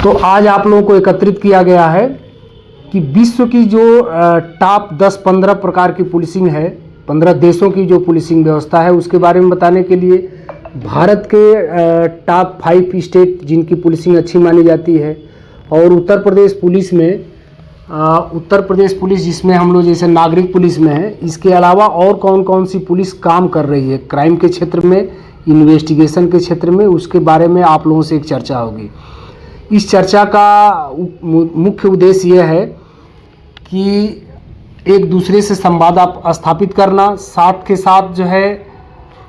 तो आज आप लोगों को एकत्रित किया गया है कि विश्व की जो टॉप 10-15 प्रकार की पुलिसिंग है, 15 देशों की जो पुलिसिंग व्यवस्था है उसके बारे में बताने के लिए भारत के टॉप 5 स्टेट जिनकी पुलिसिंग अच्छी मानी जाती है और उत्तर प्रदेश पुलिस में उत्तर प्रदेश पुलिस जिसमें हम लोग जैसे नागरिक पुलिस में है, इसके अलावा और कौन कौन सी पुलिस काम कर रही है क्राइम के क्षेत्र में, इन्वेस्टिगेशन के क्षेत्र में, उसके बारे में आप लोगों से एक चर्चा होगी। इस चर्चा का मुख्य उद्देश्य यह है कि एक दूसरे से संवाद आप स्थापित करना, साथ के साथ जो है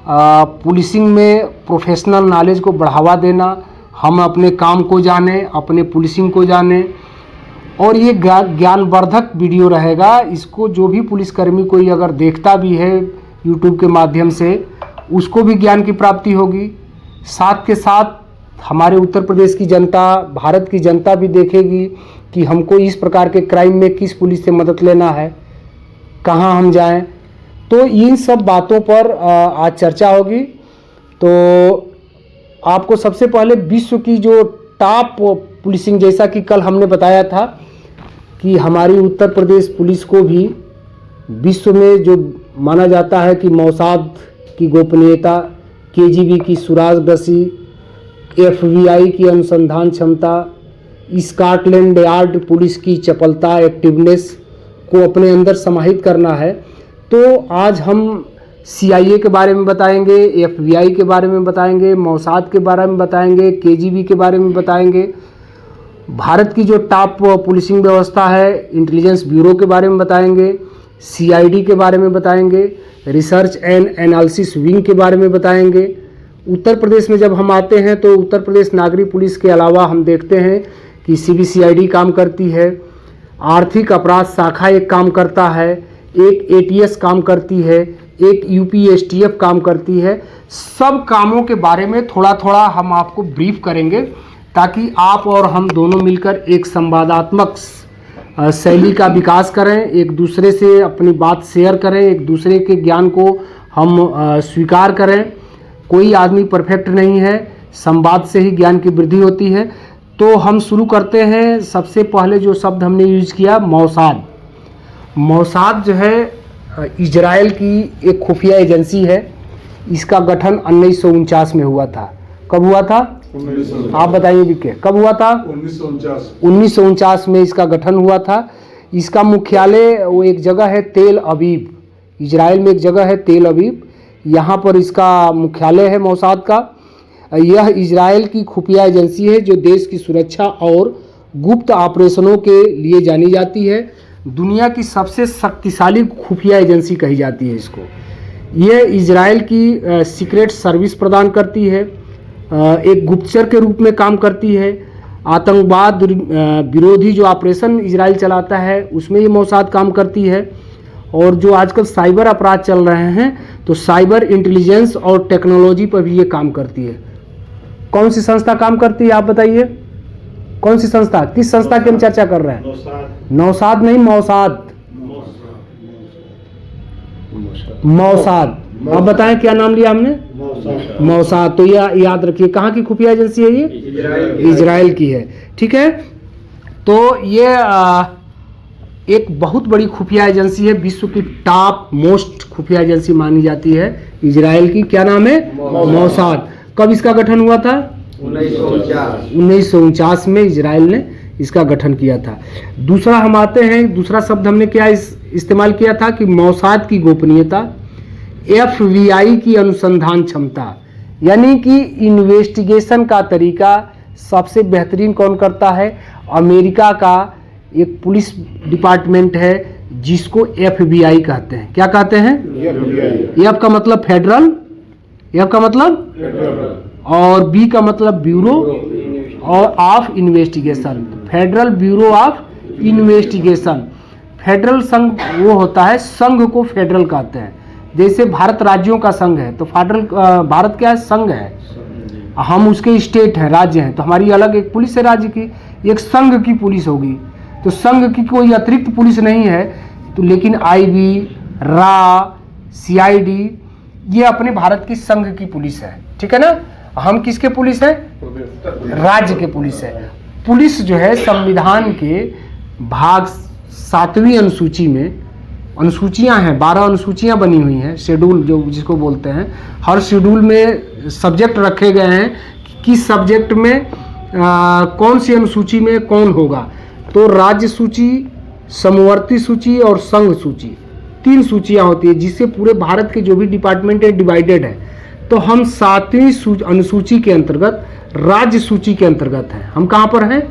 पुलिसिंग में प्रोफेशनल नॉलेज को बढ़ावा देना, हम अपने काम को जाने, अपने पुलिसिंग को जाने। और ये ज्ञानवर्धक वीडियो रहेगा, इसको जो भी पुलिसकर्मी कोई अगर देखता भी है यूट्यूब के माध्यम से उसको भी ज्ञान की प्राप्ति होगी। साथ के साथ हमारे उत्तर प्रदेश की जनता, भारत की जनता भी देखेगी कि हमको इस प्रकार के क्राइम में किस पुलिस से मदद लेना है, कहाँ हम जाएं। तो इन सब बातों पर आज चर्चा होगी। तो आपको सबसे पहले विश्व की जो टॉप पुलिसिंग, जैसा कि कल हमने बताया था कि हमारी उत्तर प्रदेश पुलिस को भी विश्व में जो माना जाता है कि मौसाद की गोपनीयता, केजीबी की सुरागदसी, एफबीआई की अनुसंधान क्षमता, स्कॉटलैंड यार्ड पुलिस की चपलता, एक्टिवनेस को अपने अंदर समाहित करना है। तो आज हम CIA के बारे में बताएंगे, FBI के बारे में बताएंगे, मौसाद के बारे में बताएंगे, KGB के बारे में बताएंगे, भारत की जो टॉप पुलिसिंग व्यवस्था है इंटेलिजेंस ब्यूरो के बारे में बताएंगे, CID के बारे में बताएंगे, रिसर्च एंड एनालिसिस विंग के बारे में बताएंगे। उत्तर प्रदेश में जब हम आते हैं तो उत्तर प्रदेश नागरिक पुलिस के अलावा हम देखते हैं कि CBCID काम करती है, आर्थिक अपराध शाखा एक काम करता है, एक ATS काम करती है, एक UPSTF काम करती है। सब कामों के बारे में थोड़ा थोड़ा हम आपको ब्रीफ करेंगे ताकि आप और हम दोनों मिलकर एक संवादात्मक शैली का विकास करें, एक दूसरे से अपनी बात शेयर करें, एक दूसरे के ज्ञान को हम स्वीकार करें। कोई आदमी परफेक्ट नहीं है, संवाद से ही ज्ञान की वृद्धि होती है। तो हम शुरू करते हैं। सबसे पहले जो शब्द हमने यूज किया, मौसाद। मौसाद जो है इजराइल की एक खुफिया एजेंसी है। इसका गठन 1949 में हुआ था। कब हुआ था? आप बताइए विके, कब हुआ था? 1949 में इसका गठन हुआ था। इसका मुख्यालय वो एक जगह है तेल अवीव, इजराइल में एक जगह है तेल अवीव, यहाँ पर इसका मुख्यालय है मौसाद का। यह इजराइल की खुफिया एजेंसी है जो देश की सुरक्षा और गुप्त ऑपरेशनों के लिए जानी जाती है। दुनिया की सबसे शक्तिशाली खुफिया एजेंसी कही जाती है इसको। यह इजराइल की सीक्रेट सर्विस प्रदान करती है, एक गुप्तचर के रूप में काम करती है। आतंकवाद विरोधी जो ऑपरेशन इजराइल चलाता है उसमें ये मौसाद काम करती है। और जो आजकल साइबर अपराध चल रहे हैं तो साइबर इंटेलिजेंस और टेक्नोलॉजी पर भी ये काम करती है। कौन सी संस्था काम करती है आप बताइए? कौन सी संस्था, किस संस्था की हम चर्चा कर रहे हैं? नौसाद नहीं, मौसाद। मौसाद। आप बताएं क्या नाम लिया हमने? मौसाद। तो यह याद रखिए, कहाँ की खुफिया एजेंसी है ये? इजराइल की है। ठीक है। तो ये एक बहुत बड़ी खुफिया एजेंसी है, विश्व की टॉप मोस्ट खुफिया एजेंसी मानी जाती है इजराइल की। क्या नाम है? मौसाद। कब इसका गठन हुआ था? 1949 में इजराइल ने इसका गठन किया था। दूसरा हम आते हैं, दूसरा शब्द हमने क्या इस्तेमाल किया था कि मौसाद की गोपनीयता, FBI की अनुसंधान क्षमता, यानी कि इन्वेस्टिगेशन का तरीका सबसे बेहतरीन कौन करता है? अमेरिका का एक पुलिस डिपार्टमेंट है जिसको FBI कहते हैं। क्या कहते हैं? F का मतलब फेडरल, F का मतलब और B का मतलब ब्यूरो और of investigation, federal bureau of investigation. Federal संघ वो होता है, संघ को फेडरल कहते हैं। जैसे भारत राज्यों का संघ है तो फेडरल, भारत क्या है? संघ है। हम उसके स्टेट हैं, राज्य हैं, तो हमारी अलग एक पुलिस है राज्य की, एक संघ की पुलिस होगी। तो संघ की कोई अतिरिक्त पुलिस नहीं है। तो लेकिन IB, RA, CID ये अपने भारत की संघ की पुलिस है। ठीक है ना? हम किसके पुलिस हैं? राज्य के पुलिस है। पुलिस जो है संविधान के भाग 7वीं अनुसूची में, अनुसूचियां हैं 12 अनुसूचियां बनी हुई हैं, शेड्यूल जो जिसको बोलते हैं, हर शेड्यूल में सब्जेक्ट रखे गए हैं कि किस सब्जेक्ट में कौन सी अनुसूची में कौन होगा। तो राज्य सूची, समवर्ती सूची और संघ सूची, 3 सूचियां होती है जिससे पूरे भारत के जो भी डिपार्टमेंट है डिवाइडेड है। तो हम 7वीं अनुसूची के अंतर्गत राज्य सूची के अंतर्गत हैं। हम कहाँ पर हैं?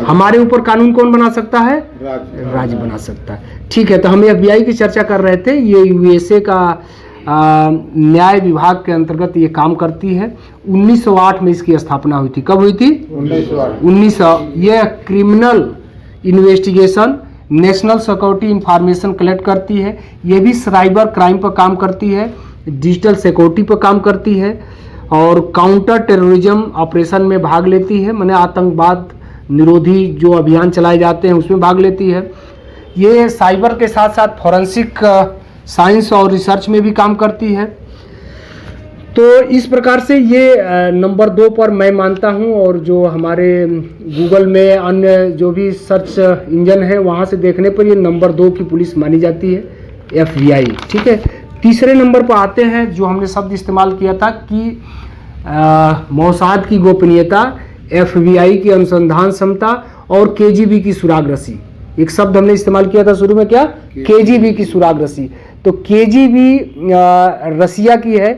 हमारे ऊपर कानून कौन बना सकता है? राज्य बना सकता है। ठीक है, तो हम FBI की चर्चा कर रहे थे। ये USA का न्याय विभाग के अंतर्गत ये काम करती है। 1908 में इसकी स्थापना हुई थी। कब हुई थी? 1900। ये criminal investigation, national security information collect करती है। ये भी साइबर क्राइम पर काम करती है, डिजिटल सिक्योरिटी पर काम करती है और काउंटर टेररिज्म ऑपरेशन में भाग लेती है, माने आतंकवाद निरोधी जो अभियान चलाए जाते हैं उसमें भाग लेती है। ये साइबर के साथ साथ फॉरेंसिक साइंस और रिसर्च में भी काम करती है। तो इस प्रकार से ये नंबर 2 पर मैं मानता हूँ। और जो हमारे गूगल में अन्य जो भी सर्च इंजन है वहाँ से देखने पर ये नंबर 2 की पुलिस मानी जाती है, FBI। ठीक है, तीसरे नंबर पर आते हैं जो हमने शब्द इस्तेमाल किया था कि मौसाद की गोपनीयता, FBI की अनुसंधान क्षमता और KGB की सुराग रसी। एक शब्द हमने इस्तेमाल किया था शुरू में, क्या? KGB की सुराग रसी। तो KGB रसिया की है।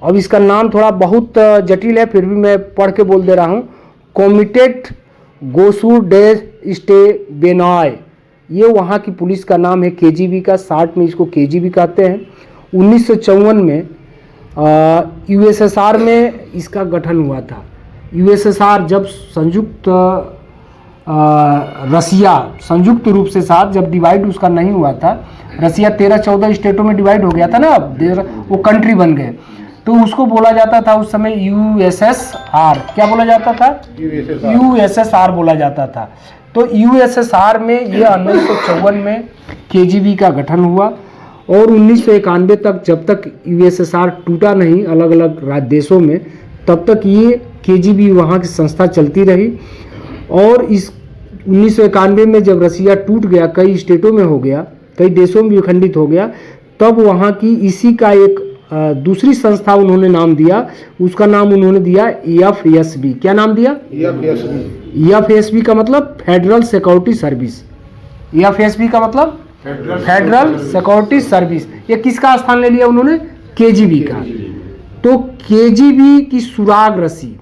अब इसका नाम थोड़ा बहुत जटिल है, फिर भी मैं पढ़ के बोल दे रहा हूँ। कोमिटेट गोसू डे स्टेबेनाय, ये वहाँ की पुलिस का नाम है, KGB का, शॉर्ट में इसको KGB कहते हैं। 1954 में USSR में इसका गठन हुआ था। USSR जब रसिया संयुक्त रूप से साथ जब डिवाइड उसका नहीं हुआ था, रसिया 13-14 स्टेटों में डिवाइड हो गया था ना, वो कंट्री बन गए, तो उसको बोला जाता था उस समय USSR। क्या बोला जाता था? USSR बोला जाता था। तो USSR में ये 1954 में KGB का गठन हुआ और 1991 तक, जब तक USSR टूटा नहीं अलग अलग देशों में, तब तक ये KGB वहाँ की संस्था चलती रही। और इस 1991 में जब रसिया टूट गया, कई स्टेटों में हो गया, कई देशों में विखंडित हो गया, तब वहाँ की इसी का एक दूसरी संस्था उन्होंने नाम दिया। उसका नाम उन्होंने दिया FSB। क्या नाम दिया? FSB का मतलब फेडरल सिक्योरिटी सर्विस। FSB का मतलब फेडरल सिक्योरिटी सर्विस। ये किसका स्थान ले लिया उन्होंने? KGB का। तो KGB की सुराग रसी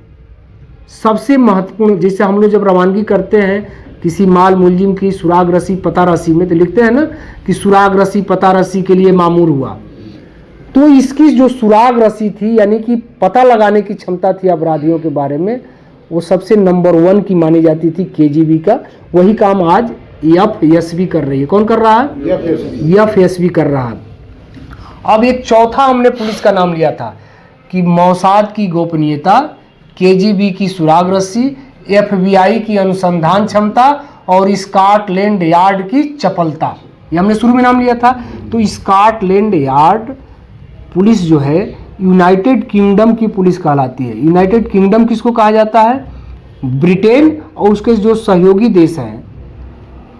सबसे महत्वपूर्ण। जैसे हम लोग जब रवानगी करते हैं किसी माल मुलजिम की, सुराग रसी पता रसी में तो लिखते हैं ना कि सुराग रसी पता रसी के लिए मामूर हुआ। तो इसकी जो सुराग रसी थी, यानी कि पता लगाने की क्षमता थी अपराधियों के बारे में, वो सबसे नंबर 1 की मानी जाती थी KGB का। वही काम आज FSB कर रही है। कौन कर रहा है? FSB कर रहा है। अब एक चौथा हमने पुलिस का नाम लिया था कि मौसाद की गोपनीयता, KGB की सुराग रस्सी, FBI की अनुसंधान क्षमता और स्कॉटलैंड यार्ड की चपलता। ये हमने शुरू में नाम लिया था। तो स्कॉटलैंड यार्ड पुलिस जो है यूनाइटेड किंगडम की पुलिस कहलाती है। यूनाइटेड किंगडम किसको कहा जाता है? ब्रिटेन और उसके जो सहयोगी देश हैं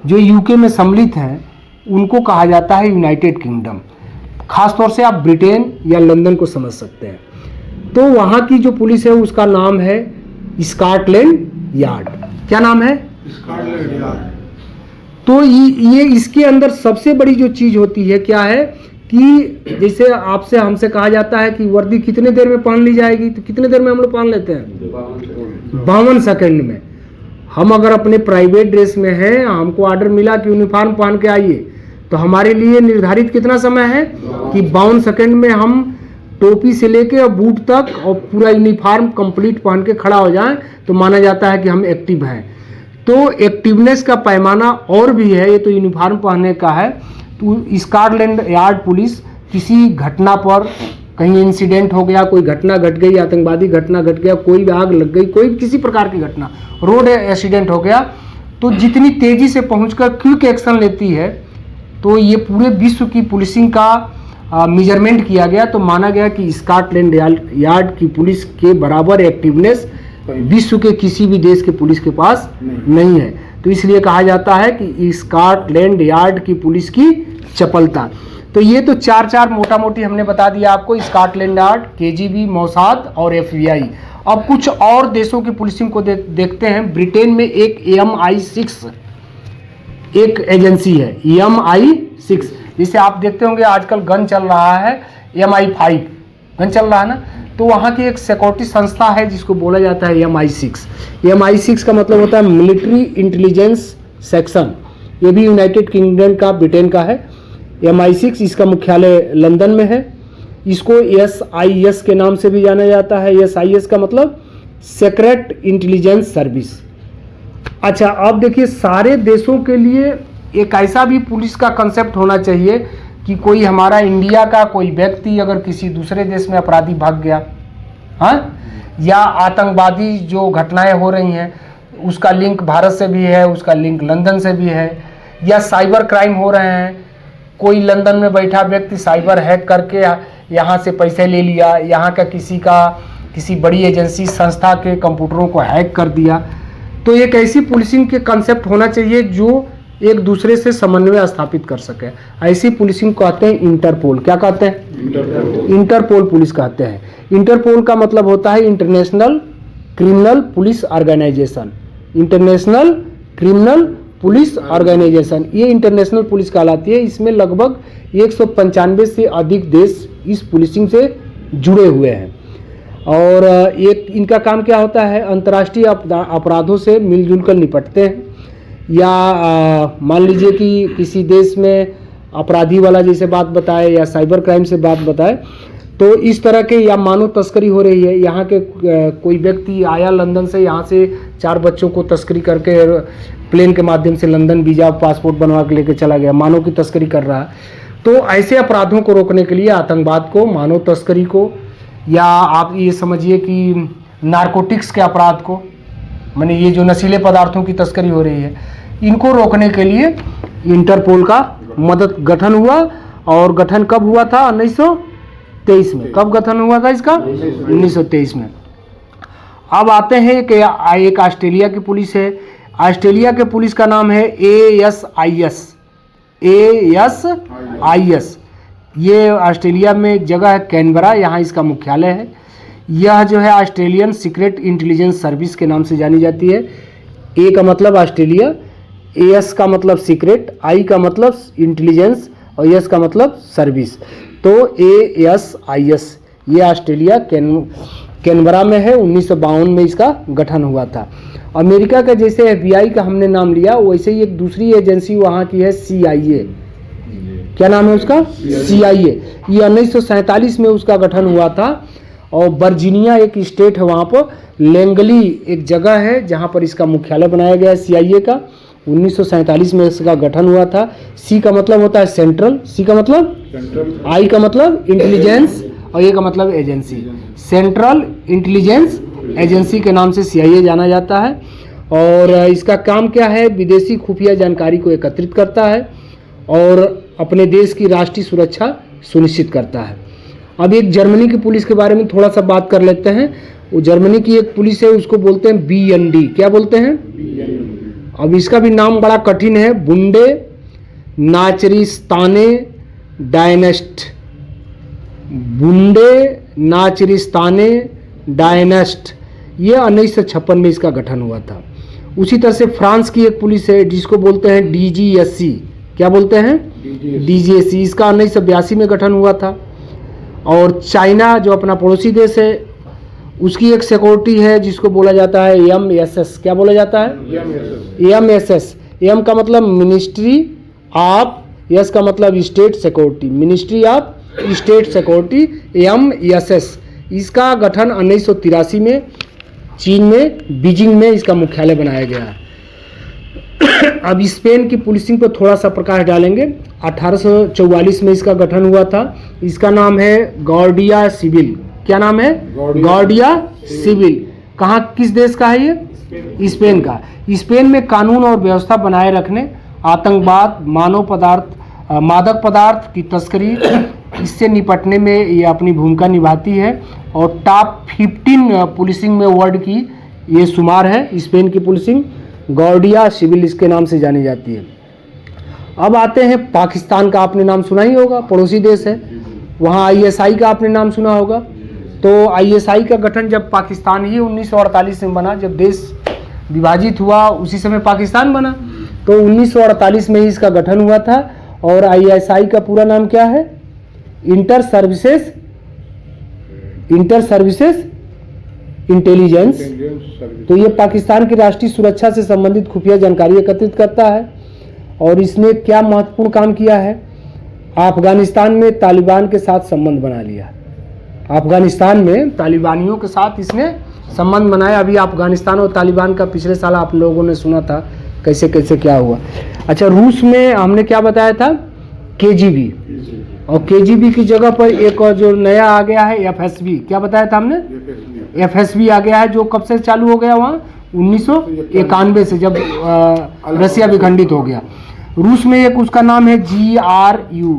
जो UK में सम्मिलित हैं उनको कहा जाता है यूनाइटेड किंगडम। खासतौर से आप ब्रिटेन या लंदन को समझ सकते हैं। तो वहाँ की जो पुलिस है उसका नाम है स्कॉटलैंड यार्ड। क्या नाम है? Scotland yard. तो ये इसके अंदर सबसे बड़ी जो चीज़ होती है क्या है कि जैसे आपसे हमसे कहा जाता है कि वर्दी कितने देर में पहन ली जाएगी, तो कितने देर में हम लोग पहन लेते हैं? 52 सेकंड में। हम अगर अपने प्राइवेट ड्रेस में हैं, हमको ऑर्डर मिला कि यूनिफॉर्म पहन के आइए, तो हमारे लिए निर्धारित कितना समय है कि 52 सेकंड में हम टोपी से लेके और बूट तक और पूरा यूनिफॉर्म कंप्लीट पहन के खड़ा हो जाएं तो माना जाता है कि हम एक्टिव हैं। तो एक्टिवनेस का पैमाना और भी है, ये तो यूनिफॉर्म पहनने का है। तो स्कॉटलैंड यार्ड पुलिस किसी घटना पर, कहीं इंसिडेंट हो गया, कोई घटना घट गई, आतंकवादी घटना घट गया, कोई आग लग गई, कोई किसी प्रकार की घटना, रोड एक्सीडेंट हो गया, तो जितनी तेज़ी से पहुंचकर क्विक एक्शन लेती है। तो ये पूरे विश्व की पुलिसिंग का मेजरमेंट किया गया, तो माना गया कि स्कॉटलैंड यार्ड की पुलिस के बराबर एक्टिवनेस विश्व के किसी भी देश के पुलिस के पास नहीं है। तो इसलिए कहा जाता है कि स्कॉटलैंड यार्ड की पुलिस की चपलता। तो ये तो चार मोटा मोटी हमने बता दिया आपको, स्कॉटलैंड यार्ड, केजीबी, मोसाद और एफबीआई। अब कुछ और देशों की पुलिसिंग को देखते हैं। ब्रिटेन में एक MI6 एक एजेंसी है, MI6। जिसे आप देखते होंगे आजकल गन चल रहा है, MI5 गन चल रहा है ना, तो वहाँ की एक सिक्योरिटी संस्था है जिसको बोला जाता है MI6। MI6 का मतलब होता है मिलिट्री इंटेलिजेंस सेक्शन। ये भी यूनाइटेड किंगडम का, ब्रिटेन का है। MI6 इसका मुख्यालय लंदन में है। इसको SIS के नाम से भी जाना जाता है। SIS का मतलब सीक्रेट इंटेलिजेंस सर्विस। अच्छा, अब देखिए सारे देशों के लिए एक ऐसा भी पुलिस का कंसेप्ट होना चाहिए कि कोई हमारा इंडिया का कोई व्यक्ति अगर किसी दूसरे देश में अपराधी भाग गया, हाँ, या आतंकवादी जो घटनाएं हो रही हैं उसका लिंक भारत से भी है, उसका लिंक लंदन से भी है, या साइबर क्राइम हो रहे हैं, कोई लंदन में बैठा व्यक्ति साइबर हैक करके यहाँ से पैसे ले लिया, यहाँ का किसी बड़ी एजेंसी संस्था के कंप्यूटरों को हैक कर दिया। तो एक ऐसी पुलिसिंग के कंसेप्ट होना चाहिए जो एक दूसरे से समन्वय स्थापित कर सके। ऐसी पुलिसिंग कहते हैं इंटरपोल। क्या कहते हैं? इंटरपोल पुलिस कहते हैं। इंटरपोल का मतलब होता है international criminal police organisation. International criminal police organisation, ये इंटरनेशनल पुलिस कहलाती है। इसमें लगभग 195 से अधिक देश इस पुलिसिंग से जुड़े हुए हैं। और एक इनका काम क्या होता है, अंतर्राष्ट्रीय अपराधों से मिलजुल कर निपटते हैं। या मान लीजिए कि किसी देश में अपराधी वाला जैसे बात बताए या साइबर क्राइम से बात बताए, तो इस तरह के, या मानव तस्करी हो रही है, यहाँ के कोई व्यक्ति आया लंदन से, यहाँ से 4 बच्चों को तस्करी करके प्लेन के माध्यम से लंदन वीज़ा पासपोर्ट बनवा के लेके चला गया, मानव की तस्करी कर रहा है। तो ऐसे अपराधों को रोकने के लिए आतंकवाद को, मानव तस्करी को, या आप ये समझिए कि नारकोटिक्स के अपराध को, माने ये जो नशीले पदार्थों की तस्करी हो रही है, इनको रोकने के लिए इंटरपोल का मदद गठन हुआ। और गठन कब हुआ था? 1923 में। कब गठन हुआ था इसका? 1923 में। अब आते हैं कि एक ऑस्ट्रेलिया की पुलिस है। ऑस्ट्रेलिया के पुलिस का नाम है ASIS। ASIS ये ऑस्ट्रेलिया में एक जगह है कैनबरा, यहाँ इसका मुख्यालय है। यह जो है ऑस्ट्रेलियन सीक्रेट इंटेलिजेंस सर्विस के नाम से जानी जाती है। ए का मतलब ऑस्ट्रेलिया, AS का मतलब सीक्रेट, I का मतलब इंटेलिजेंस और S का मतलब सर्विस। तो ASIS ये ऑस्ट्रेलिया कैनबरा में है। 1952 में इसका गठन हुआ था। अमेरिका का जैसे FBI का हमने नाम लिया, वैसे ही एक दूसरी एजेंसी वहाँ की है CIA। क्या नाम है उसका? CIA। ये 1947 में उसका गठन हुआ था। और वर्जीनिया एक स्टेट है, वहाँ पर लैंगली एक जगह है जहाँ पर इसका मुख्यालय बनाया गया है CIA का। 1947 में इसका गठन हुआ था। C का मतलब होता है सेंट्रल, C का मतलब सेंट्रल, I का मतलब इंटेलिजेंस और A का मतलब एजेंसी। सेंट्रल इंटेलिजेंस एजेंसी के नाम से CIA जाना जाता है। और इसका काम क्या है? विदेशी खुफिया जानकारी को एकत्रित करता है और अपने देश की राष्ट्रीय सुरक्षा सुनिश्चित करता है। अब एक जर्मनी की पुलिस के बारे में थोड़ा सा बात कर लेते हैं। वो जर्मनी की एक पुलिस है, उसको बोलते हैं BND। क्या बोलते हैं? अब इसका भी नाम बड़ा कठिन है, बुंडे नाचरिस्ताने डायनेस्ट। बुंडे नाचरिस्ताने डायनेस्ट, ये 1956 में इसका गठन हुआ था। उसी तरह से फ्रांस की एक पुलिस है जिसको बोलते हैं DGSC। क्या बोलते हैं? DGSC। इसका 1982 में गठन हुआ था। और चाइना जो अपना पड़ोसी देश है, उसकी एक सिक्योरिटी है जिसको बोला जाता है MSS। क्या बोला जाता है? MSS। M का मतलब मिनिस्ट्री ऑफ, S का मतलब state security, ministry of state security, MSS। इसका गठन 1983 में चीन में बीजिंग में इसका मुख्यालय बनाया गया है। अब स्पेन की पुलिसिंग पर थोड़ा सा प्रकाश डालेंगे। 1844 में इसका गठन हुआ था। इसका नाम है गार्डिया सिविल। क्या नाम है? गार्डिया सिविल। कहाँ, किस देश का है ये? स्पेन का। स्पेन में कानून और व्यवस्था बनाए रखने, आतंकवाद, मादक पदार्थ की तस्करी, इससे निपटने में ये अपनी भूमिका निभाती है। और टॉप 15 पुलिसिंग में वर्ल्ड की ये शुमार है स्पेन की पुलिसिंग, गार्डिया सिविल इसके नाम से जानी जाती है। अब आते हैं पाकिस्तान का, आपने नाम सुना ही होगा, पड़ोसी देश है। वहाँ आईएसआई का आपने नाम सुना होगा। तो आईएसआई का गठन जब पाकिस्तान ही 1948 में बना, जब देश विभाजित हुआ उसी समय पाकिस्तान बना, तो 1948 में ही इसका गठन हुआ था। और आईएसआई का पूरा नाम क्या है? Inter services intelligence. तो ये पाकिस्तान की राष्ट्रीय सुरक्षा से संबंधित खुफिया जानकारी एकत्रित करता है। और इसने क्या महत्वपूर्ण काम किया है? अफगानिस्तान में तालिबान के साथ संबंध बना लिया। अफगानिस्तान में तालिबानियों के साथ इसने संबंध बनाया। अभी अफगानिस्तान और तालिबान का पिछले साल आप लोगों ने सुना था कैसे कैसे क्या हुआ। अच्छा, रूस में हमने क्या बताया था? केजीबी। और केजीबी की जगह पर एक और जो नया आ गया है एफएसबी। क्या बताया था हमने? एफएसबी आ गया है, जो कब से चालू हो गया? वहाँ 1991 से, जब रसिया विखंडित हो गया। रूस में एक उसका नाम है GRU,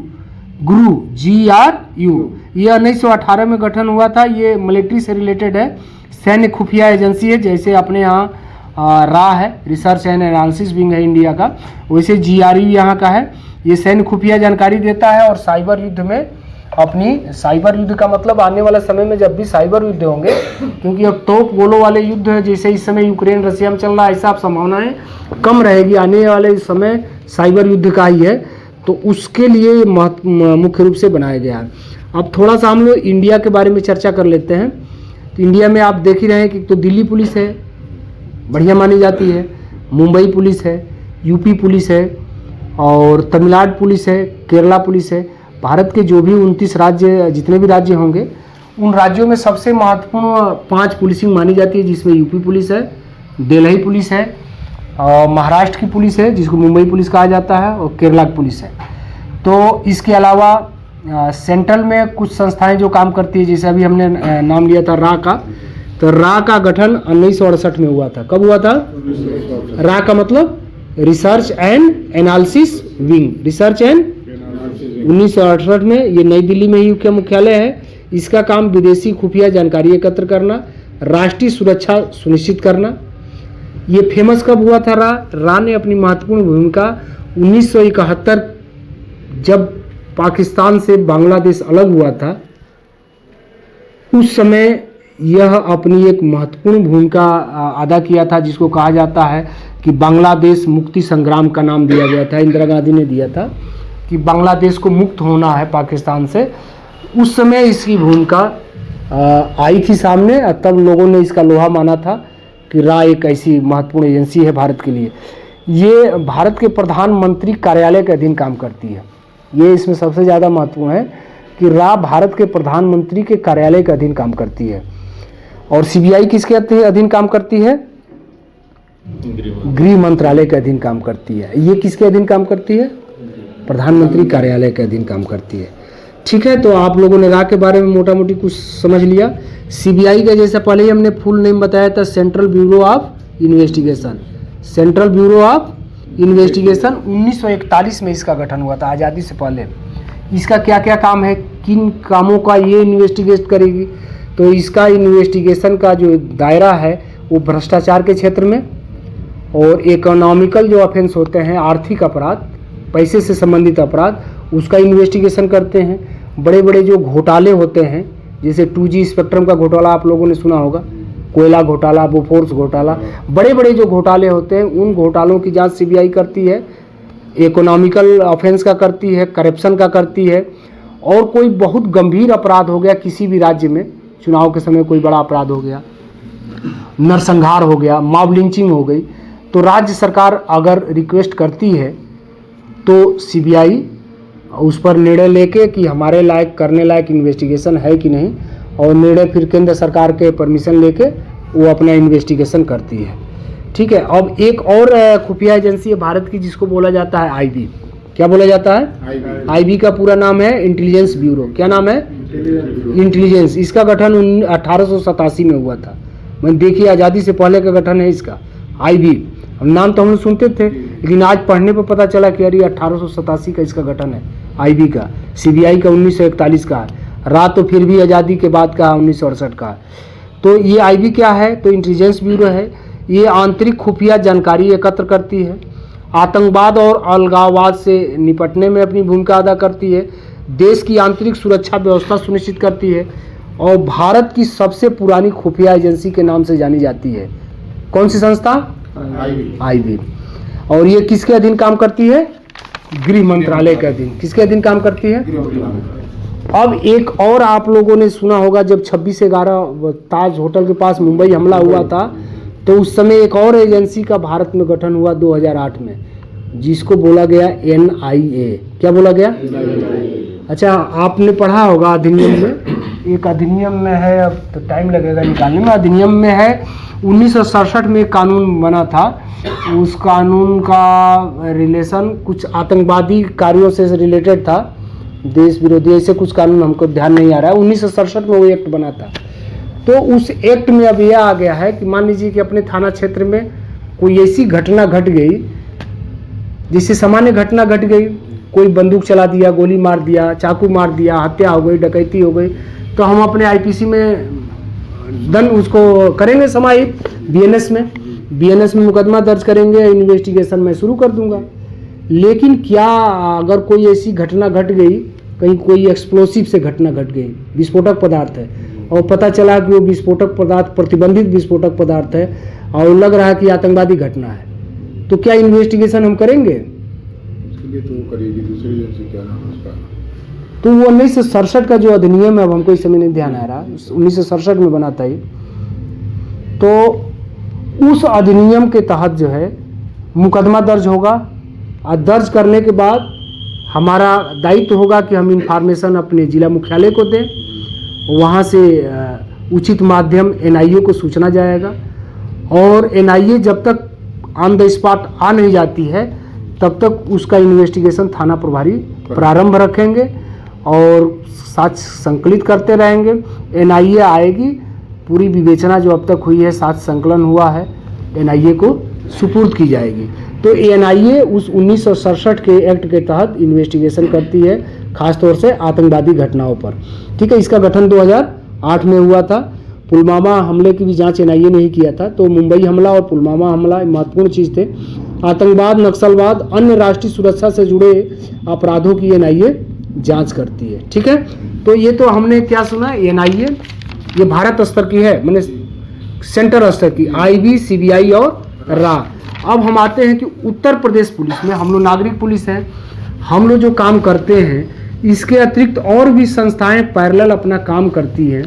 GRU। ये 1918 में गठन हुआ था। ये मिलिट्री से रिलेटेड है, सैन्य खुफिया एजेंसी है। जैसे अपने यहाँ रा है, रिसर्च एंड एनालिसिस विंग है इंडिया का, वैसे GRU यहाँ का है। ये सैन्य खुफिया जानकारी देता है और साइबर युद्ध में अपनी, साइबर युद्ध का मतलब आने वाला समय में जब भी साइबर युद्ध होंगे, क्योंकि अब तोप गोलों वाले युद्ध है जैसे इस समय यूक्रेन रसिया में चल रहा है, ऐसा अब संभावनाएं कम रहेगी। आने वाले समय साइबर युद्ध का ही है, तो उसके लिए मुख्य रूप से बनाया गया है। अब थोड़ा सा हम लोग इंडिया के बारे में चर्चा कर लेते हैं। तो इंडिया में आप देख ही रहे हैं कि तो दिल्ली पुलिस है, बढ़िया मानी जाती है। मुंबई पुलिस है, यूपी पुलिस है, और तमिलनाडु पुलिस है, केरला पुलिस है। भारत के जो भी 29 राज्य, जितने भी राज्य होंगे, उन राज्यों में सबसे महत्वपूर्ण 5 पुलिसिंग मानी जाती है, जिसमें यूपी पुलिस है, दिल्ली पुलिस है, और महाराष्ट्र की पुलिस है जिसको मुंबई पुलिस कहा जाता है, और केरला की पुलिस है। तो इसके अलावा सेंट्रल में कुछ संस्थाएं जो काम करती है, जैसे अभी हमने नाम लिया था रा का, तो रा का गठन 1968 में हुआ था। कब हुआ था? रा का मतलब research and analysis wing, research and 1968 में। ये नई दिल्ली में ही मुख्यालय है। इसका काम विदेशी खुफिया जानकारी एकत्र करना, राष्ट्रीय सुरक्षा सुनिश्चित करना। ये फेमस कब हुआ था? रा ने अपनी महत्वपूर्ण भूमिका 1971 जब पाकिस्तान से बांग्लादेश अलग हुआ था, उस समय यह अपनी एक महत्वपूर्ण भूमिका अदा किया था, जिसको कहा जाता है कि बांग्लादेश मुक्ति संग्राम का नाम दिया गया था। इंदिरा गांधी ने दिया था कि बांग्लादेश को मुक्त होना है पाकिस्तान से। उस समय इसकी भूमिका आई थी सामने, तब लोगों ने इसका लोहा माना था कि रा एक ऐसी महत्वपूर्ण एजेंसी है भारत के लिए। ये भारत के प्रधानमंत्री कार्यालय के अधीन काम करती है। ये इसमें सबसे ज़्यादा महत्वपूर्ण है कि रा भारत के प्रधानमंत्री के कार्यालय के अधीन काम करती है। और सीबीआई किसके अधीन काम करती है? गृह मंत्रालय के अधीन काम करती है। ये किसके अधीन काम करती है? प्रधानमंत्री कार्यालय के अधीन काम करती है। ठीक है, तो आप लोगों ने रा के बारे में मोटा मोटी कुछ समझ लिया। सीबीआई का जैसा पहले ही हमने फुल नेम बताया था, central bureau of investigation. Central bureau of investigation 1941 में इसका गठन हुआ था, आज़ादी से पहले। इसका क्या क्या काम है, किन कामों का ये इन्वेस्टिगेट करेगी? तो इसका इन्वेस्टिगेशन का जो दायरा है वो भ्रष्टाचार के क्षेत्र में, और इकोनॉमिकल जो ऑफेंस होते हैं, आर्थिक अपराध, पैसे से संबंधित अपराध, उसका इन्वेस्टिगेशन करते हैं। बड़े बड़े जो घोटाले होते हैं, जैसे 2G स्पेक्ट्रम का घोटाला आप लोगों ने सुना होगा, कोयला घोटाला, बोफोर्स घोटाला, बड़े बड़े जो घोटाले होते हैं, उन घोटालों की जांच सीबीआई करती है। इकोनॉमिकल ऑफेंस का करती है, करप्शन का करती है। और कोई बहुत गंभीर अपराध हो गया किसी भी राज्य में, चुनाव के समय कोई बड़ा अपराध हो गया, नरसंहार हो गया, मॉब लिंचिंग हो गई, तो राज्य सरकार अगर रिक्वेस्ट करती है तो सीबीआई उस पर निर्णय लेके कि हमारे लायक करने लायक इन्वेस्टिगेशन है कि नहीं, और निर्णय फिर केंद्र सरकार के परमिशन लेके वो अपना इन्वेस्टिगेशन करती है। ठीक है, अब एक और खुफिया एजेंसी है भारत की, जिसको बोला जाता है आईबी। क्या बोला जाता है? आईबी का पूरा नाम है इंटेलिजेंस ब्यूरो। क्या नाम है? इंटेलिजेंस। इसका गठन 1887 में हुआ था। मैंने देखिए, आज़ादी से पहले का गठन है इसका, आईबी। नाम तो हम लोग सुनते थे, लेकिन आज पढ़ने पर पता चला कि अरे 1887 का इसका गठन है आईबी का। सीबीआई का 1941 का है। रा तो फिर भी आज़ादी के बाद का 1968 का। तो ये आईबी क्या है? तो इंटेलिजेंस ब्यूरो है। ये आंतरिक खुफिया जानकारी एकत्र करती है, आतंकवाद और अलगाववाद से निपटने में अपनी भूमिका अदा करती है, देश की आंतरिक सुरक्षा व्यवस्था सुनिश्चित करती है और भारत की सबसे पुरानी खुफिया एजेंसी के नाम से जानी जाती है। कौन सी संस्था? आईबी। और ये किसके अधीन काम करती है? गृह मंत्रालय के अधीन। किसके अधीन काम करती है? अब एक और आप लोगों ने सुना होगा, जब 26/11 ताज होटल के पास मुंबई हमला हुआ था, तो उस समय एक और एजेंसी का भारत में गठन हुआ 2008 में, जिसको बोला गया NIA। क्या बोला गया? अच्छा, आपने पढ़ा होगा अधिनियम में, एक अधिनियम में है, अब तो टाइम लगेगा निकालने में। अधिनियम में है 1967 में एक कानून बना था, उस कानून का रिलेशन कुछ आतंकवादी कार्यों से रिलेटेड था, देश विरोधी, ऐसे कुछ कानून हमको ध्यान नहीं आ रहा है। 1967 में वो एक्ट बना था। तो उस एक्ट में अब यह आ गया है कि मान लीजिए कि अपने थाना क्षेत्र में कोई ऐसी घटना घट गई, जिससे सामान्य घटना घट गई, कोई बंदूक चला दिया, गोली मार दिया, चाकू मार दिया, हत्या हो गई, डकैती हो गई, तो हम अपने IPC में दंड उसको करेंगे समाहित, BNS में मुकदमा दर्ज करेंगे, इन्वेस्टिगेशन मैं शुरू कर दूंगा। लेकिन क्या अगर कोई ऐसी घटना घट गई, कहीं कोई एक्सप्लोसिव से घटना घट गई, विस्फोटक पदार्थ है, और पता चला कि वो विस्फोटक पदार्थ प्रतिबंधित विस्फोटक पदार्थ है और लग रहा है कि आतंकवादी घटना है, तो क्या इन्वेस्टिगेशन हम करेंगे? इसलिए तो करेगी दूसरी एजेंसी, क्या नाम है उसका? तो वो 1967 का जो अधिनियम है, अब हमको इस समय नहीं ध्यान आ रहा, 1967 में बना था ये। तो उस अधिनियम के तहत जो है मुकदमा दर्ज होगा, और दर्ज करने के बाद हमारा दायित्व होगा कि हम इंफॉर्मेशन अपने जिला मुख्यालय को दें, वहाँ से उचित माध्यम NIA को सूचना जाएगा, और NIA जब तक ऑन द स्पॉट आ नहीं जाती है तब तक उसका इन्वेस्टिगेशन थाना प्रभारी प्रारंभ रखेंगे और साक्ष्य संकलित करते रहेंगे। NIA आएगी, पूरी विवेचना जो अब तक हुई है, साक्ष्य संकलन हुआ है, NIA को सुपुर्द की जाएगी। तो NIA उस 1967 के एक्ट के तहत इन्वेस्टिगेशन करती है, खासतौर से आतंकवादी घटनाओं पर। ठीक है, इसका गठन 2008 में हुआ था। पुलवामा हमले की भी जांच NIA ने ही किया था। तो मुंबई हमला और पुलवामा हमला महत्वपूर्ण चीज़ थे। आतंकवाद, नक्सलवाद, अन्य राष्ट्रीय सुरक्षा से जुड़े अपराधों की NIA जांच करती है। ठीक है, तो ये तो हमने क्या सुना, NIA ये भारत स्तर की है, मैंने सेंटर स्तर की, IB, CBI और RA। अब हम आते हैं कि उत्तर प्रदेश पुलिस में हम लोग नागरिक पुलिस हैं, हम लोग जो काम करते हैं, इसके अतिरिक्त और भी संस्थाएं पैरेलल अपना काम करती हैं।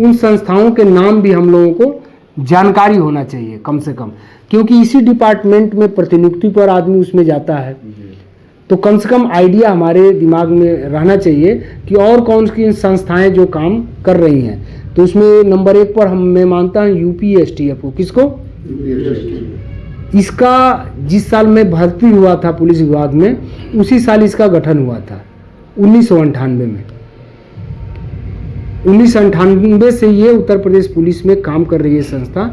उन संस्थाओं के नाम भी हम लोगों को जानकारी होना चाहिए कम से कम, क्योंकि इसी डिपार्टमेंट में प्रतिनियुक्ति पर आदमी उसमें जाता है, तो कम से कम आइडिया हमारे दिमाग में रहना चाहिए कि और कौन सी संस्थाएं जो काम कर रही हैं। तो उसमें नंबर 1 पर मैं मानता हूँ UP-STF को। किसको? इसका जिस साल में भर्ती हुआ था पुलिस विभाग में, उसी साल इसका गठन हुआ था, 1998 में। 1998 से ये उत्तर प्रदेश पुलिस में काम कर रही है संस्था,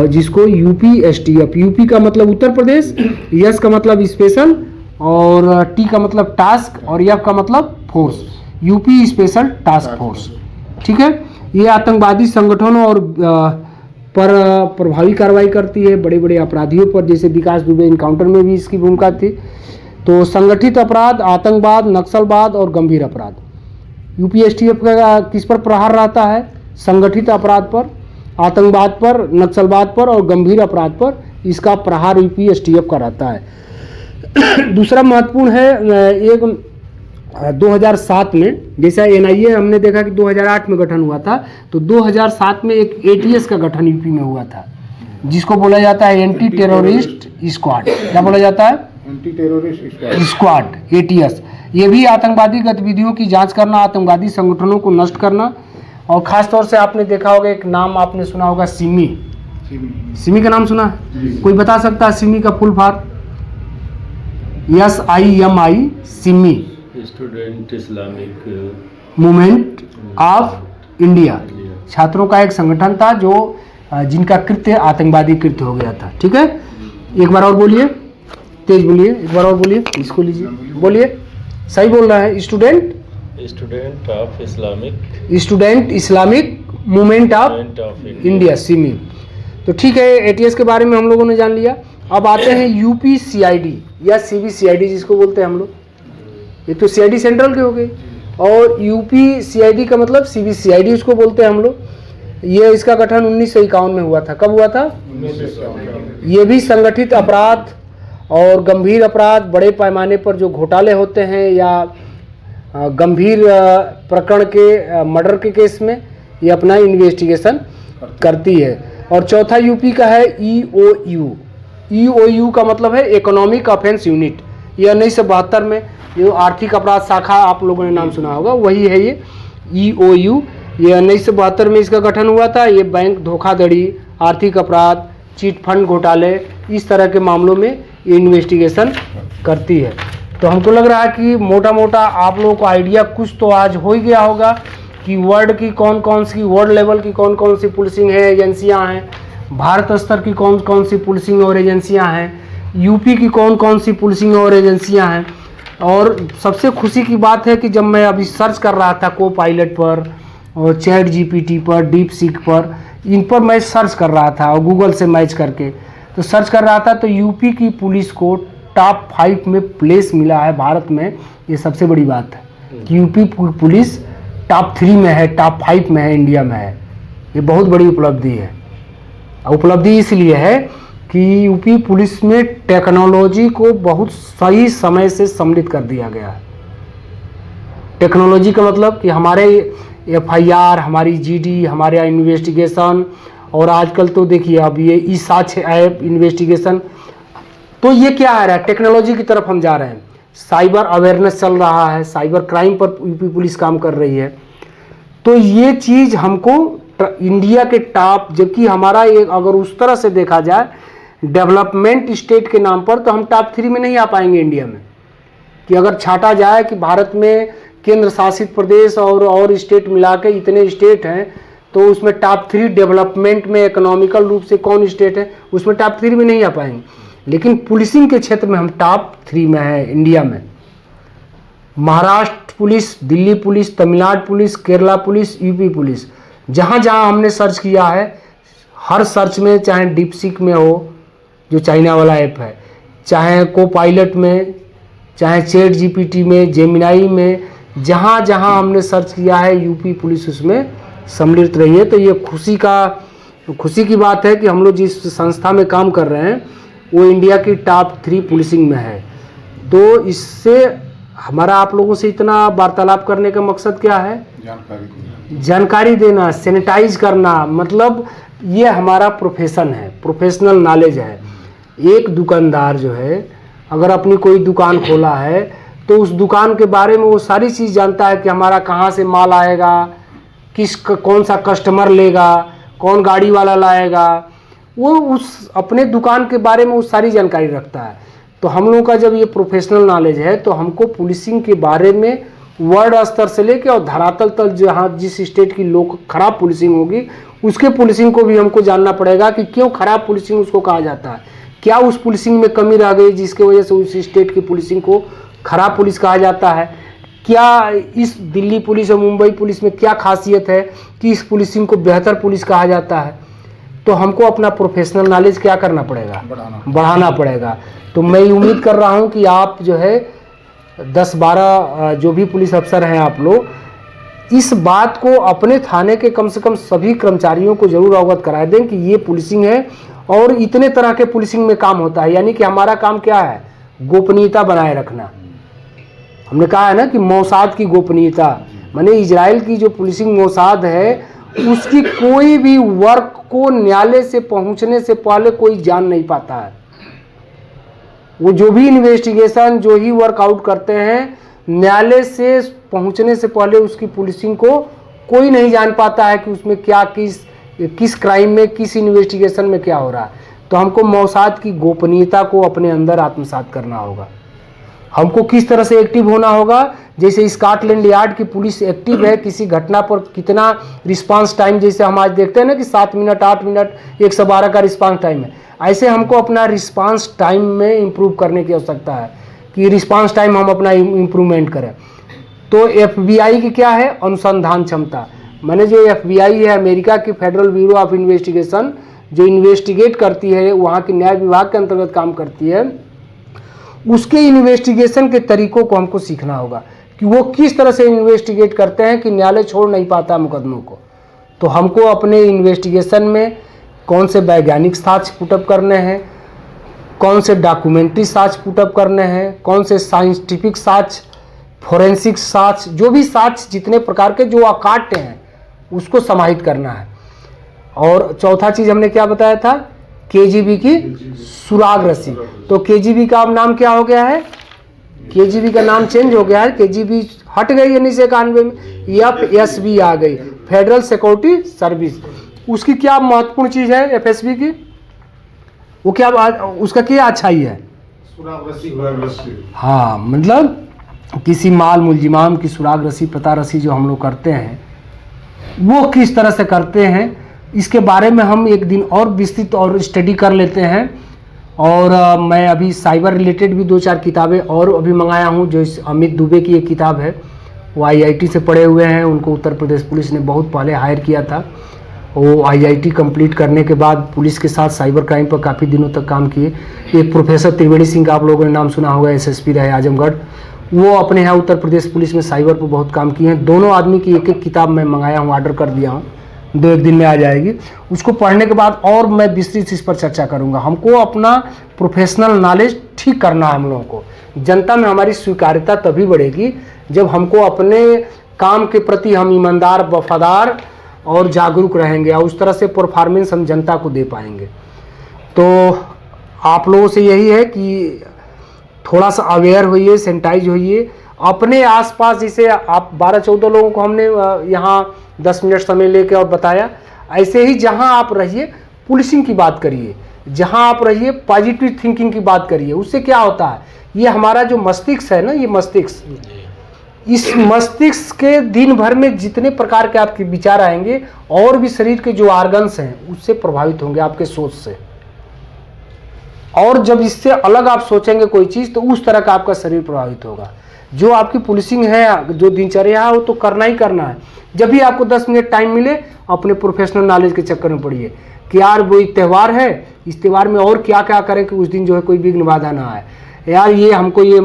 जिसको UP-STF, UP का मतलब उत्तर प्रदेश, S का मतलब स्पेशल, और T का मतलब टास्क, और F का मतलब force, UP special task force. ठीक है, ये आतंकवादी संगठनों और पर प्रभावी कार्रवाई करती है, बड़े बड़े अपराधियों पर, जैसे विकास दुबे इनकाउंटर में भी इसकी भूमिका थी। तो संगठित अपराध, आतंकवाद, नक्सलवाद और गंभीर अपराध, UP-STF का किस पर प्रहार रहता है? संगठित अपराध पर, आतंकवाद पर, नक्सलवाद पर और गंभीर अपराध पर इसका प्रहार UP-STF का रहता है। दूसरा महत्वपूर्ण है, एक 2007 में, जैसा NIA हमने देखा कि 2008 में गठन हुआ था, तो 2007 में एक ATS का गठन UP में हुआ था, जिसको बोला जाता है एंटी टेररिस्ट स्क्वाड। क्या बोला जाता है? Anti terrorist squad, ATS। ये भी आतंकवादी गतिविधियों की जांच करना, आतंकवादी संगठनों को नष्ट करना, और खासतौर से आपने देखा होगा, एक नाम आपने सुना होगा, सिमी। सिमी का नाम सुना है? कोई बता सकता है सिमी का full form? SIMI, Simi, student Islamic movement of India. छात्रों का एक संगठन था जो जिनका कृत्य आतंकवादी कृत्य हो गया था। ठीक है, एक बार और बोलिए, तेज बोलिए, एक बार और बोलिए, इसको लीजिए, बोलिए, सही बोल रहा है। Student of Islamic, student Islamic movement of of India Simi. तो ठीक है, एटीएस के बारे में हम लोगों ने जान लिया। अब आते हैं यूपी सीआईडी या सीबीसीआईडी जिसको बोलते हैं हम लोग। ये तो सीआईडी सेंट्रल के हो गए, और यूपी सीआईडी का मतलब सीबीसीआईडी उसको बोलते हैं हम लोग। ये इसका गठन 1951 में हुआ था। कब हुआ था? 1951। ये भी संगठित अपराध और गंभीर अपराध, बड़े पैमाने पर जो घोटाले होते हैं या गंभीर प्रकरण के मर्डर के केस में ये अपना इन्वेस्टिगेशन करती है। और चौथा यूपी का है ईओयू। ईओयू का मतलब है इकोनॉमिक ऑफेंस यूनिट। ये 1972 में जो आर्थिक अपराध शाखा आप लोगों ने नाम सुना होगा, वही है ये ईओयू। ये 1972 में इसका गठन हुआ था। ये बैंक धोखाधड़ी, आर्थिक अपराध, चिट फंड घोटाले, इस तरह के मामलों में इन्वेस्टिगेशन करती है। तो हमको लग रहा है कि मोटा मोटा आप लोगों को आइडिया कुछ तो आज हो ही गया होगा कि वर्ल्ड की कौन कौन सी, वर्ल्ड लेवल की कौन कौन सी पुलिसिंग है, एजेंसियां हैं, भारत स्तर की कौन कौन सी पुलिसिंग और एजेंसियां हैं, यूपी की कौन कौन सी पुलिसिंग और एजेंसियां हैं। और सबसे खुशी की बात है कि जब मैं अभी सर्च कर रहा था को पायलट पर और चैट जीपीटी पर, डीप सीक पर, इन पर मैं सर्च कर रहा था और गूगल से मैच करके तो सर्च कर रहा था, तो यूपी की पुलिस को टॉप 5 में प्लेस मिला है भारत में। ये सबसे बड़ी बात है कि यूपी पुलिस टॉप 3 में है, टॉप 5 में है, इंडिया में है। ये बहुत बड़ी उपलब्धि है। उपलब्धि इसलिए है कि यूपी पुलिस में टेक्नोलॉजी को बहुत सही समय से सम्मिलित कर दिया गया है। टेक्नोलॉजी का मतलब कि हमारे एफआईआर, हमारी जीडी, हमारे इन्वेस्टिगेशन, और आजकल तो देखिए अब ये ई साक्ष्य ऐप इन्वेस्टिगेशन, तो ये क्या आ रहा है, टेक्नोलॉजी की तरफ हम जा रहे हैं। साइबर अवेयरनेस चल रहा है, साइबर क्राइम पर यूपी पुलिस काम कर रही है। तो ये चीज़ हमको इंडिया के टॉप, जबकि हमारा एक अगर उस तरह से देखा जाए डेवलपमेंट स्टेट के नाम पर, तो हम टॉप 3 में नहीं आ पाएंगे इंडिया में। कि अगर छाटा जाए कि भारत में केंद्र शासित प्रदेश और स्टेट मिला के इतने स्टेट हैं, तो उसमें टॉप 3 डेवलपमेंट में इकोनॉमिकल रूप से कौन स्टेट है, उसमें टॉप 3 में नहीं आ पाएंगे। लेकिन पुलिसिंग के क्षेत्र में हम टॉप 3 में हैं इंडिया में। Maharashtra police, Delhi police, Tamil Nadu police, Kerala police, UP police, जहाँ जहाँ हमने सर्च किया है, हर सर्च में, चाहे डीपसीक में हो जो चाइना वाला ऐप है, चाहे को पायलट में, चाहे चैट जीपीटी में, जेमिनाई में, जहाँ जहाँ हमने सर्च किया है यूपी पुलिस उसमें सम्मिलित रही है। तो ये खुशी की बात है कि हम लोग जिस संस्था में काम कर रहे हैं वो इंडिया की टॉप 3 पुलिसिंग में है। तो इससे हमारा आप लोगों से इतना वार्तालाप करने का मकसद क्या है? जानकारी देना, सैनिटाइज करना। मतलब ये हमारा प्रोफेशन है, प्रोफेशनल नॉलेज है। एक दुकानदार जो है अगर अपनी कोई दुकान खोला है तो उस दुकान के बारे में वो सारी चीज़ जानता है कि हमारा कहाँ से माल आएगा, कौन सा कस्टमर लेगा, कौन गाड़ी वाला लाएगा, वो उस अपने दुकान के बारे में वो सारी जानकारी रखता है। तो हम लोगों का जब ये प्रोफेशनल नॉलेज है तो हमको पुलिसिंग के बारे में वर्ल्ड स्तर से लेके और धरातल तक जहाँ जिस स्टेट की लोग खराब पुलिसिंग होगी उसके पुलिसिंग को भी हमको जानना पड़ेगा कि क्यों खराब पुलिसिंग उसको कहा जाता है, क्या उस पुलिसिंग में कमी रह गई जिसके वजह से उस स्टेट की पुलिसिंग को खराब पुलिस कहा जाता है, क्या इस दिल्ली पुलिस और मुंबई पुलिस में क्या खासियत है कि इस पुलिसिंग को बेहतर पुलिस कहा जाता है। तो हमको अपना प्रोफेशनल नॉलेज क्या करना पड़ेगा, बढ़ाना पड़ेगा। तो मैं उम्मीद कर रहा हूं कि आप जो है 10-12 जो भी पुलिस अफसर हैं आप लोग, इस बात को अपने थाने के कम से कम सभी कर्मचारियों को जरूर अवगत करा दें कि ये पुलिसिंग है और इतने तरह के पुलिसिंग में काम होता है। यानी कि हमारा काम क्या है, गोपनीयता बनाए रखना। हमने कहा है ना कि मोसाद की गोपनीयता, माने इजराइल की जो पुलिसिंग मोसाद है उसकी कोई भी वर्क को न्यायालय से पहुंचने से पहले कोई जान नहीं पाता है। वो जो भी इन्वेस्टिगेशन, जो ही वर्कआउट करते हैं, न्यायालय से पहुंचने से पहले उसकी पुलिसिंग को कोई नहीं जान पाता है कि उसमें क्या, किस क्राइम में, किस इन्वेस्टिगेशन में क्या हो रहा है। तो हमको मोसाद की गोपनीयता को अपने अंदर आत्मसात करना होगा। हमको किस तरह से एक्टिव होना होगा, जैसे स्कॉटलैंड यार्ड की पुलिस एक्टिव है, किसी घटना पर कितना रिस्पांस टाइम, जैसे हम आज देखते हैं ना कि 7 मिनट 8 मिनट 112 का रिस्पांस टाइम है, ऐसे हमको अपना रिस्पांस टाइम में इम्प्रूव करने की आवश्यकता है कि रिस्पांस टाइम हम अपना इम्प्रूवमेंट करें। तो FBI की क्या है, अनुसंधान क्षमता। मैंने जो FBI है, अमेरिका की फेडरल ब्यूरो ऑफ इन्वेस्टिगेशन, जो इन्वेस्टिगेट करती है, वहाँ की न्याय विभाग के अंतर्गत काम करती है, उसके इन्वेस्टिगेशन के तरीकों को हमको सीखना होगा कि वो किस तरह से इन्वेस्टिगेट करते हैं कि न्यायालय छोड़ नहीं पाता मुकदमों को। तो हमको अपने इन्वेस्टिगेशन में कौन से वैज्ञानिक साक्ष्य पुटअप करने हैं, कौन से डॉक्यूमेंट्री साक्ष्य पुटअप करने हैं, कौन से साइंटिफिक साक्ष्य, फोरेंसिक साक्ष्य, जो भी साक्ष्य जितने प्रकार के जो अकाट्य हैं उसको समाहित करना है। और चौथा चीज़ हमने क्या बताया था, KGB की सुराग रस्सी। तो KGB का अब नाम क्या हो गया है, KGB का नाम चेंज हो गया है, KGB हट गई 1991 में, FSB आ गई, फेडरल सिक्योरिटी सर्विस। उसकी क्या महत्वपूर्ण चीज़ है FSB की, वो क्या उसका क्या अच्छाई है, हाँ, मतलब किसी माल मुलजिमाम की सुराग रस्सी, पता रस्सी जो हम लोग करते हैं वो किस तरह से करते हैं, इसके बारे में हम एक दिन और विस्तृत और स्टडी कर लेते हैं। और मैं अभी साइबर रिलेटेड भी 2-4 किताबें और अभी मंगाया हूँ। जो अमित दुबे की एक किताब है, वो IIT से पढ़े हुए हैं, उनको उत्तर प्रदेश पुलिस ने बहुत पहले हायर किया था। वो IIT कंप्लीट करने के बाद पुलिस के साथ साइबर क्राइम पर काफ़ी दिनों तक काम किए। एक प्रोफेसर त्रिवेणी सिंह का आप लोगों ने नाम सुना होगा, SSP रहे आजमगढ़, वो अपने यहाँ उत्तर प्रदेश पुलिस में साइबर पर बहुत काम किए हैं। दोनों आदमी की एक एक किताब मैं मंगाया हूँ, ऑर्डर कर दिया हूँ, 2-1 दिन में आ जाएगी। उसको पढ़ने के बाद और मैं विस्तृत इस पर चर्चा करूँगा। हमको अपना प्रोफेशनल नॉलेज ठीक करना है हम लोगों को। जनता में हमारी स्वीकार्यता तभी बढ़ेगी जब हमको अपने काम के प्रति हम ईमानदार, वफादार और जागरूक रहेंगे, और उस तरह से परफॉर्मेंस हम जनता को दे पाएंगे। तो आप लोगों से यही है कि थोड़ा सा अवेयर होइए, सैनिटाइज होइए अपने आसपास। जैसे आप 12-14 लोगों को हमने यहाँ 10 मिनट समय लेके और बताया, ऐसे ही जहाँ आप रहिए पुलिसिंग की बात करिए, जहाँ आप रहिए पॉजिटिव थिंकिंग की बात करिए। उससे क्या होता है, ये हमारा जो मस्तिष्क है ना, ये मस्तिष्क, इस मस्तिष्क के दिन भर में जितने प्रकार के आपके विचार आएंगे और भी शरीर के जो ऑर्गन्स हैं उससे प्रभावित होंगे आपके सोच से। और जब इससे अलग आप सोचेंगे कोई चीज़, तो उस तरह का आपका शरीर प्रभावित होगा। जो आपकी पुलिसिंग है, जो दिनचर्या है, वो तो करना ही करना है। जब भी आपको 10 मिनट टाइम मिले, अपने प्रोफेशनल नॉलेज के चक्कर में पड़िए कि यार वो त्यौहार है, इस त्यौहार में और क्या क्या करें कि उस दिन जो है कोई विघ्न बाधा ना आए। यार ये हमको ये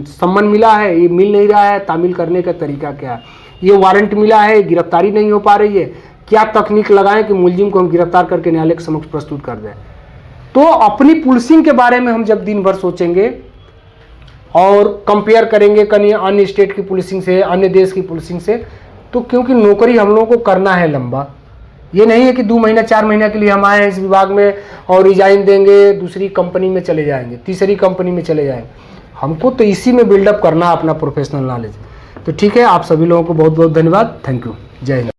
सम्मान मिला है, ये मिल नहीं रहा है, तामील करने का तरीका क्या है, ये वारंट मिला है, गिरफ्तारी नहीं हो पा रही है, क्या तकनीक लगाएं कि मुलजिम को हम गिरफ्तार करके न्यायालय के समक्ष प्रस्तुत कर दें। तो अपनी पुलिसिंग के बारे में हम जब दिन भर सोचेंगे और कंपेयर करेंगे कहीं अन्य स्टेट की पुलिसिंग से, अन्य देश की पुलिसिंग से, तो क्योंकि नौकरी हम लोगों को करना है लंबा। ये नहीं है कि 2 महीना 4 महीना के लिए हम आए हैं इस विभाग में और रिजाइन देंगे, दूसरी कंपनी में चले जाएंगे, तीसरी कंपनी में चले जाएंगे। हमको तो इसी में बिल्डअप करना है अपना प्रोफेशनल नॉलेज। तो ठीक है, आप सभी लोगों को बहुत बहुत धन्यवाद। Thank you. जय हिंद।